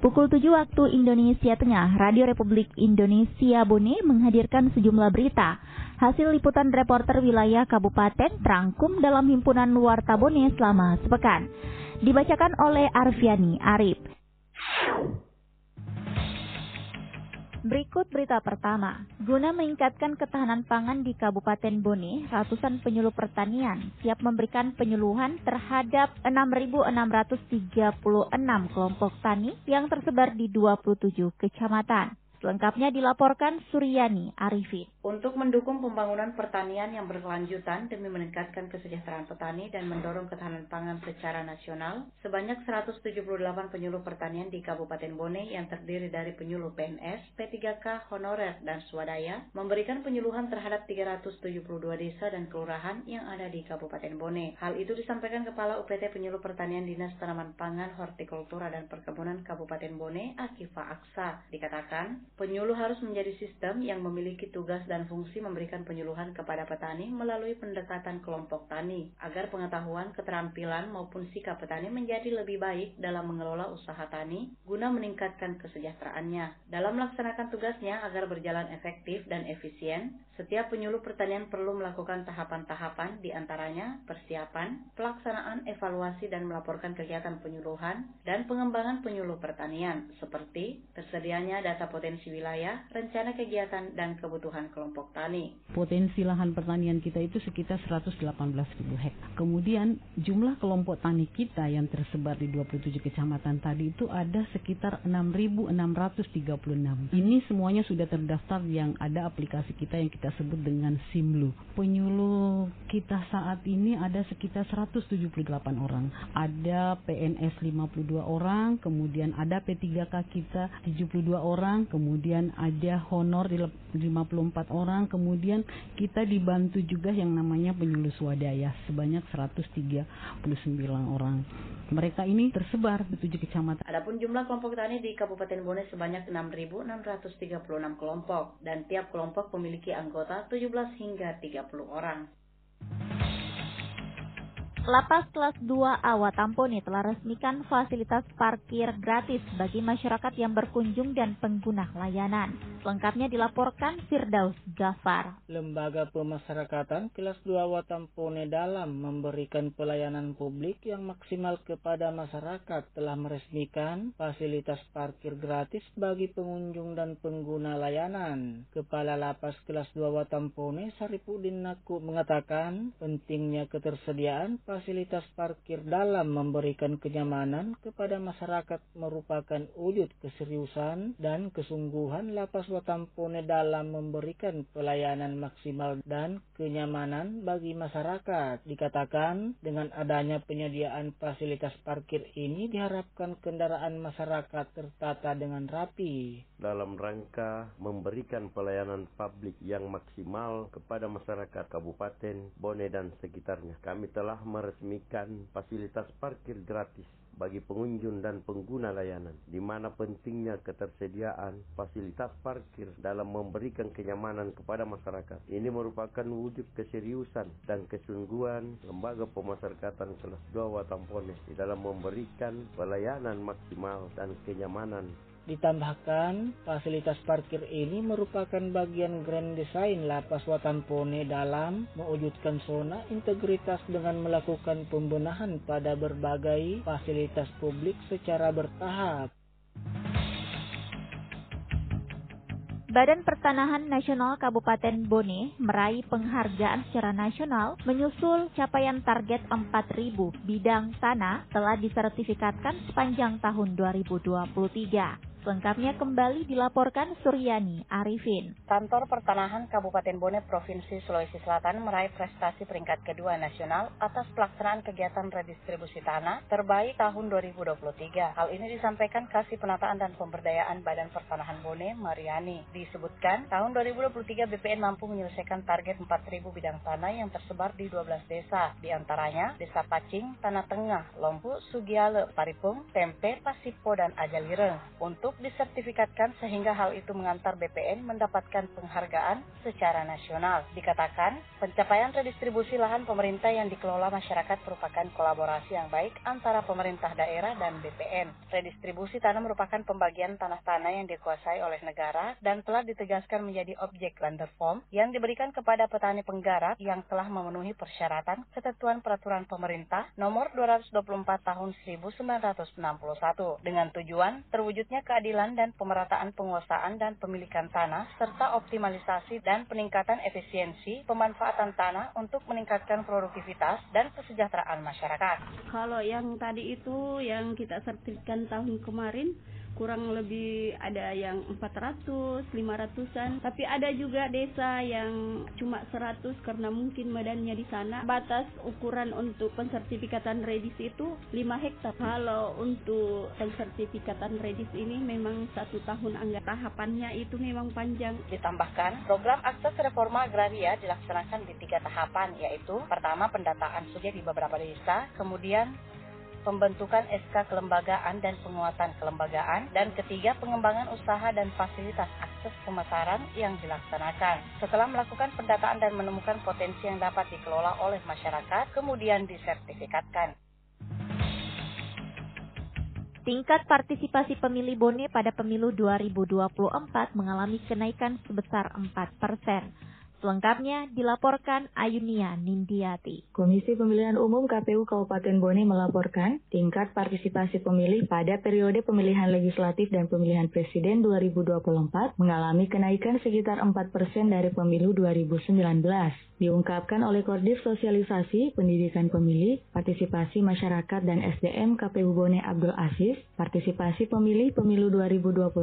Pukul 7 waktu Indonesia Tengah, Radio Republik Indonesia Bone menghadirkan sejumlah berita. Hasil liputan reporter wilayah Kabupaten terangkum dalam himpunan Warta Bone selama sepekan. Dibacakan oleh Arfiani Arif. Berikut berita pertama. Guna meningkatkan ketahanan pangan di Kabupaten Bone, ratusan penyuluh pertanian siap memberikan penyuluhan terhadap 6.636 kelompok tani yang tersebar di 27 kecamatan. Selengkapnya dilaporkan Suryani Arifin. Untuk mendukung pembangunan pertanian yang berkelanjutan demi meningkatkan kesejahteraan petani dan mendorong ketahanan pangan secara nasional, sebanyak 178 penyuluh pertanian di Kabupaten Bone yang terdiri dari penyuluh PNS, P3K, honorer, dan swadaya, memberikan penyuluhan terhadap 372 desa dan kelurahan yang ada di Kabupaten Bone. Hal itu disampaikan Kepala UPT Penyuluh Pertanian Dinas Tanaman Pangan, Hortikultura, dan Perkebunan Kabupaten Bone, Akifa Aksa. Dikatakan, penyuluh harus menjadi sistem yang memiliki tugas dan fungsi memberikan penyuluhan kepada petani melalui pendekatan kelompok tani, agar pengetahuan, keterampilan, maupun sikap petani menjadi lebih baik dalam mengelola usaha tani, guna meningkatkan kesejahteraannya. Dalam melaksanakan tugasnya agar berjalan efektif dan efisien, setiap penyuluh pertanian perlu melakukan tahapan-tahapan, diantaranya persiapan, pelaksanaan, evaluasi, dan melaporkan kegiatan penyuluhan dan pengembangan penyuluh pertanian, seperti tersedianya data potensi wilayah, rencana kegiatan, dan kebutuhan kelompok tani. Potensi lahan pertanian kita itu sekitar 118.000 hektar. Kemudian jumlah kelompok tani kita yang tersebar di 27 kecamatan tadi itu ada sekitar 6.636. Ini semuanya sudah terdaftar yang ada aplikasi kita yang kita sebut dengan Simlu. Penyuluh kita saat ini ada sekitar 178 orang. Ada PNS 52 orang, kemudian ada P3K kita 72 orang, kemudian ada honor 54 orang, kemudian kita dibantu juga yang namanya penyuluh swadaya sebanyak 139 orang. Mereka ini tersebar di 7 kecamatan. Adapun jumlah kelompok tani di Kabupaten Bone sebanyak 6.636 kelompok dan tiap kelompok memiliki anggota 17 hingga 30 orang. Lapas kelas 2 Awa Tampone telah resmikan fasilitas parkir gratis bagi masyarakat yang berkunjung dan pengguna layanan. Selengkapnya dilaporkan Firdaus Gafar. Lembaga Pemasyarakatan kelas 2 Awa Tampone dalam memberikan pelayanan publik yang maksimal kepada masyarakat telah meresmikan fasilitas parkir gratis bagi pengunjung dan pengguna layanan. Kepala Lapas kelas 2 Awa Tampone Saripudin Naku mengatakan pentingnya ketersediaan fasilitas parkir dalam memberikan kenyamanan kepada masyarakat merupakan wujud keseriusan dan kesungguhan Lapas Watampone dalam memberikan pelayanan maksimal dan kenyamanan bagi masyarakat. Dikatakan dengan adanya penyediaan fasilitas parkir ini diharapkan kendaraan masyarakat tertata dengan rapi. Dalam rangka memberikan pelayanan publik yang maksimal kepada masyarakat Kabupaten Bone dan sekitarnya, kami telah meresmikan fasilitas parkir gratis bagi pengunjung dan pengguna layanan, di mana pentingnya ketersediaan fasilitas parkir dalam memberikan kenyamanan kepada masyarakat. Ini merupakan wujud keseriusan dan kesungguhan Lembaga Pemasyarakatan kelas 2 Watampone di dalam memberikan pelayanan maksimal dan kenyamanan. Ditambahkan, fasilitas parkir ini merupakan bagian grand design Lapas Watampone dalam mewujudkan zona integritas dengan melakukan pembenahan pada berbagai fasilitas publik secara bertahap. Badan Pertanahan Nasional Kabupaten Bone meraih penghargaan secara nasional menyusul capaian target 4.000 bidang tanah telah disertifikatkan sepanjang tahun 2023. Selengkapnya kembali dilaporkan Suryani Arifin. Kantor Pertanahan Kabupaten Bone Provinsi Sulawesi Selatan meraih prestasi peringkat kedua nasional atas pelaksanaan kegiatan redistribusi tanah terbaik tahun 2023. Hal ini disampaikan Kasih Penataan dan Pemberdayaan Badan Pertanahan Bone, Mariani. Disebutkan, tahun 2023 BPN mampu menyelesaikan target 4.000 bidang tanah yang tersebar di 12 desa. Di antaranya, Desa Pacing, Tanah Tengah, Lompu, Sugiale, Paripung, Tempe, Pasipo, dan Ajalireng. Untuk untuk disertifikatkan sehingga hal itu mengantar BPN mendapatkan penghargaan secara nasional. Dikatakan, pencapaian redistribusi lahan pemerintah yang dikelola masyarakat merupakan kolaborasi yang baik antara pemerintah daerah dan BPN. Redistribusi tanah merupakan pembagian tanah-tanah yang dikuasai oleh negara dan telah ditegaskan menjadi objek Landerform yang diberikan kepada petani penggarap yang telah memenuhi persyaratan ketentuan peraturan pemerintah nomor 224 tahun 1961 dengan tujuan terwujudnya keadilan dan pemerataan penguasaan dan pemilikan tanah serta optimalisasi dan peningkatan efisiensi pemanfaatan tanah untuk meningkatkan produktivitas dan kesejahteraan masyarakat. Kalau yang tadi itu yang kita sertifikatkan tahun kemarin kurang lebih ada yang 400, 500-an. Tapi ada juga desa yang cuma 100 karena mungkin medannya di sana. Batas ukuran untuk pensertifikatan redis itu 5 hektar. Kalau untuk pensertifikatan redis ini memang 1 tahun anggaran tahapannya itu memang panjang. Ditambahkan, program akses reforma agraria dilaksanakan di 3 tahapan, yaitu pertama pendataan sudah di beberapa desa, kemudian pembentukan SK kelembagaan dan penguatan kelembagaan, dan ketiga pengembangan usaha dan fasilitas akses pemasaran yang dilaksanakan. Setelah melakukan pendataan dan menemukan potensi yang dapat dikelola oleh masyarakat, kemudian disertifikatkan. Tingkat partisipasi pemilih Bone pada pemilu 2024 mengalami kenaikan sebesar 4%. Selengkapnya dilaporkan Ayunia Nindiati. Komisi Pemilihan Umum KPU Kabupaten Bone melaporkan tingkat partisipasi pemilih pada periode pemilihan legislatif dan pemilihan presiden 2024 mengalami kenaikan sekitar 4% dari pemilu 2019. Diungkapkan oleh Koordif Sosialisasi, Pendidikan Pemilih, Partisipasi Masyarakat dan SDM KPU Bone Abdul Aziz, partisipasi pemilih pemilu 2024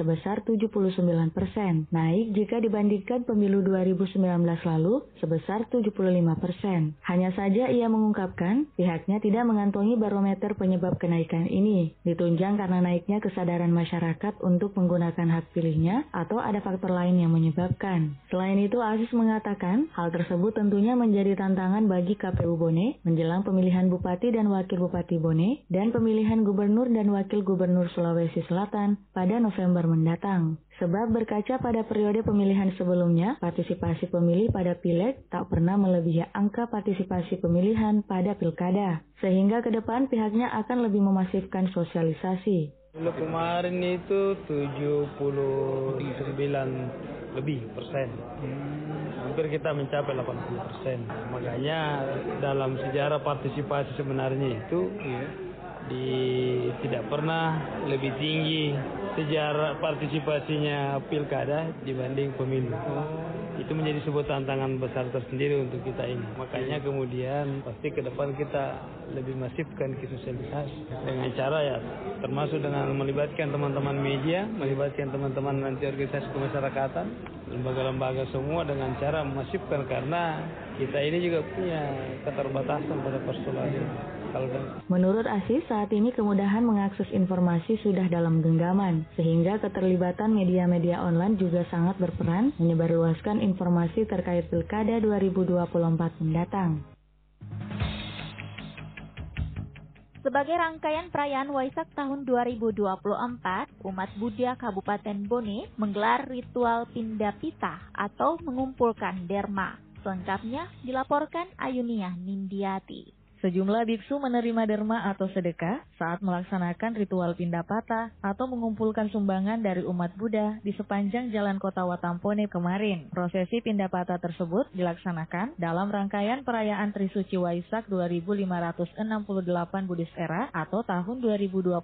sebesar 79%, naik jika dibandingkan pemilu 2019 lalu sebesar 75%. Hanya saja ia mengungkapkan pihaknya tidak mengantongi barometer penyebab kenaikan ini, ditunjang karena naiknya kesadaran masyarakat untuk menggunakan hak pilihnya atau ada faktor lain yang menyebabkan. Selain itu, Aziz mengatakan hal tersebut tentunya menjadi tantangan bagi KPU Bone menjelang pemilihan Bupati dan Wakil Bupati Bone dan pemilihan Gubernur dan Wakil Gubernur Sulawesi Selatan pada November mendatang. Sebab berkaca pada periode pemilihan sebelumnya, partisipasi pemilih pada pileg tak pernah melebihi angka partisipasi pemilihan pada pilkada. Sehingga ke depan pihaknya akan lebih memasifkan sosialisasi. Dulu kemarin itu 79 lebih persen. Hampir kita mencapai 80%. Makanya dalam sejarah partisipasi sebenarnya itu tidak pernah lebih tinggi sejarah partisipasinya pilkada dibanding pemilu. Itu menjadi sebuah tantangan besar tersendiri untuk kita ini. Makanya kemudian pasti ke depan kita lebih masifkan sosialisasi dengan cara ya termasuk dengan melibatkan teman-teman media, melibatkan teman-teman nanti organisasi kemasyarakatan, lembaga-lembaga semua dengan cara memasifkan karena kita ini juga punya keterbatasan pada persoalan ini. Menurut Aziz, saat ini kemudahan mengakses informasi sudah dalam genggaman, sehingga keterlibatan media-media online juga sangat berperan menyebarluaskan informasi terkait Pilkada 2024 mendatang. Sebagai rangkaian perayaan Waisak tahun 2024, umat Buddha Kabupaten Bone menggelar ritual Pindapita atau mengumpulkan derma. Selengkapnya dilaporkan Ayunia Nindiati. Sejumlah biksu menerima derma atau sedekah saat melaksanakan ritual pindapata atau mengumpulkan sumbangan dari umat Buddha di sepanjang jalan kota Watampone kemarin. Prosesi pindapata tersebut dilaksanakan dalam rangkaian perayaan Trisuci Waisak 2568 Buddhis Era atau tahun 2024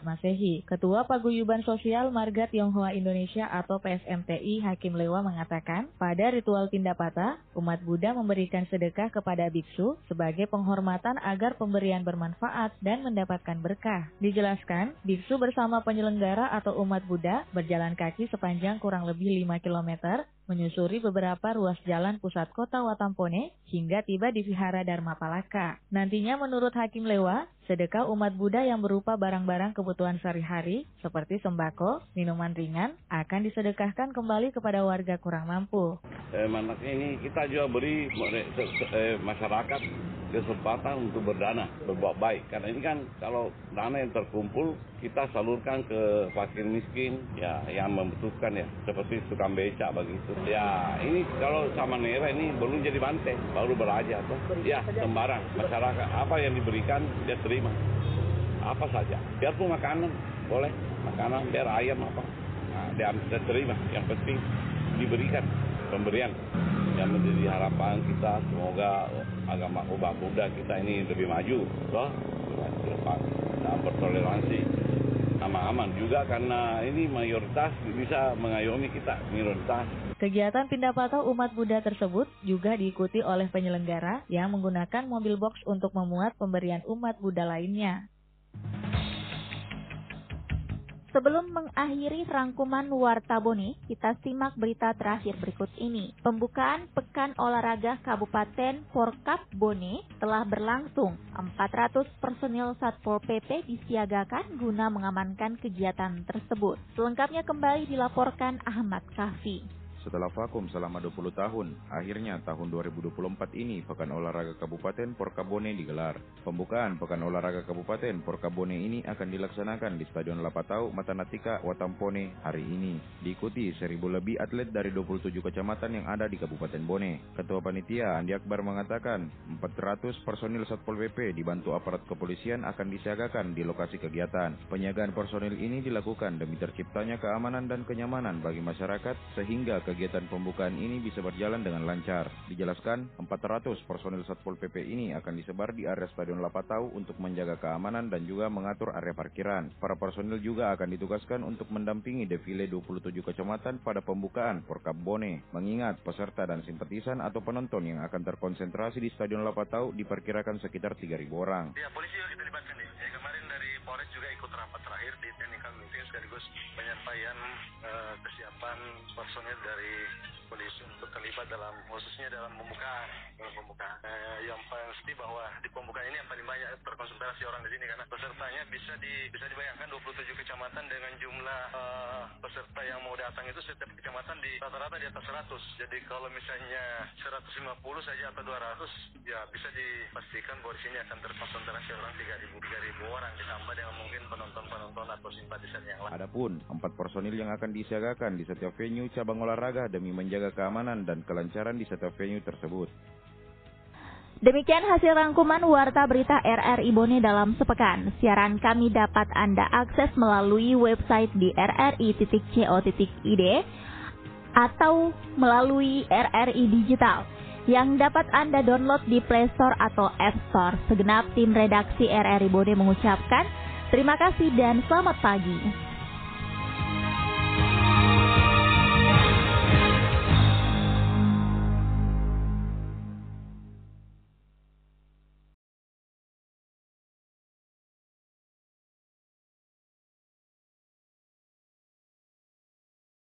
Masehi. Ketua Paguyuban Sosial Marga Tionghoa Indonesia atau PSMTI Hakim Lewa mengatakan, pada ritual pindapata, umat Buddha memberikan sedekah kepada biksu sebagai penghormatan agar pemberian bermanfaat dan mendapatkan berkah. Dijelaskan, biksu bersama penyelenggara atau umat Buddha berjalan kaki sepanjang kurang lebih 5 km menyusuri beberapa ruas jalan pusat kota Watampone hingga tiba di Vihara Dharma Palaka. Nantinya menurut Hakim Lewa, sedekah umat Buddha yang berupa barang-barang kebutuhan sehari-hari seperti sembako, minuman ringan akan disedekahkan kembali kepada warga kurang mampu. Ini kita juga beri masyarakat kesempatan untuk berdana, berbuat baik. Karena ini kan kalau dana yang terkumpul kita salurkan ke fakir miskin ya yang membutuhkan ya, seperti tukang becak begitu. Ya ini kalau sama Nera ini belum jadi banteng, baru beraja toh. Ya sembarang masyarakat apa yang diberikan dia terima. Apa saja. Biarpun makanan boleh, makanan biar ayam apa. Nah, dia terima. Yang penting diberikan pemberian. Yang menjadi harapan kita semoga agama umat Buddha kita ini lebih maju, loh, dan bertoleransi sama aman juga karena ini mayoritas bisa mengayomi kita minoritas. Kegiatan pindah patah umat Buddha tersebut juga diikuti oleh penyelenggara yang menggunakan mobil box untuk memuat pemberian umat Buddha lainnya. Sebelum mengakhiri rangkuman Warta Bone, kita simak berita terakhir berikut ini. Pembukaan Pekan Olahraga Kabupaten Porkap Bone telah berlangsung. 400 personil Satpol PP disiagakan guna mengamankan kegiatan tersebut. Selengkapnya kembali dilaporkan Ahmad Kahfi. Setelah vakum selama 20 tahun, akhirnya tahun 2024 ini Pekan Olahraga Kabupaten Porkabone digelar. Pembukaan Pekan Olahraga Kabupaten Porkabone ini akan dilaksanakan di Stadion Lapatau Matanatika Watampone hari ini. Diikuti 1.000 lebih atlet dari 27 kecamatan yang ada di Kabupaten Bone. Ketua Panitia Andi Akbar mengatakan 400 personil Satpol PP dibantu aparat kepolisian akan disiagakan di lokasi kegiatan. Penyiagaan personil ini dilakukan demi terciptanya keamanan dan kenyamanan bagi masyarakat sehingga kegiatan pembukaan ini bisa berjalan dengan lancar. Dijelaskan, 400 personil Satpol PP ini akan disebar di area Stadion Lapatau untuk menjaga keamanan dan juga mengatur area parkiran. Para personil juga akan ditugaskan untuk mendampingi defile 27 kecamatan pada pembukaan Porkap Bone. Mengingat peserta dan simpatisan atau penonton yang akan terkonsentrasi di Stadion Lapatau diperkirakan sekitar 3.000 orang. Ya, polisi juga kita libatkan nih. Kemarin dari Polres juga ikut rapat terakhir di technical meeting sekaligus penyampaian kesiapan personil dari polisi untuk terlibat dalam khususnya dalam pembukaan. Yang pasti bahwa di pembukaan ini yang paling banyak terkonsentrasi orang di sini karena pesertanya bisa dibayangkan 27 kecamatan dengan jumlah peserta yang mau datang itu setiap kecamatan di rata-rata di atas 100. Jadi kalau misalnya 150 saja atau 200 ya bisa dipastikan bahwa di sini akan terkonsentrasi orang 3.000 orang ditambah dengan mungkin penonton atau simpatisan yang lain. Adapun 4 personil yang akan disiagakan di setiap venue cabang olahraga demi menjaga keamanan dan kelancaran di setiap venue tersebut. Demikian hasil rangkuman Warta Berita RRI Bone dalam sepekan. Siaran kami dapat Anda akses melalui website di rri.co.id atau melalui RRI Digital yang dapat Anda download di Play Store atau App Store. Segenap tim redaksi RRI Bone mengucapkan terima kasih dan selamat pagi.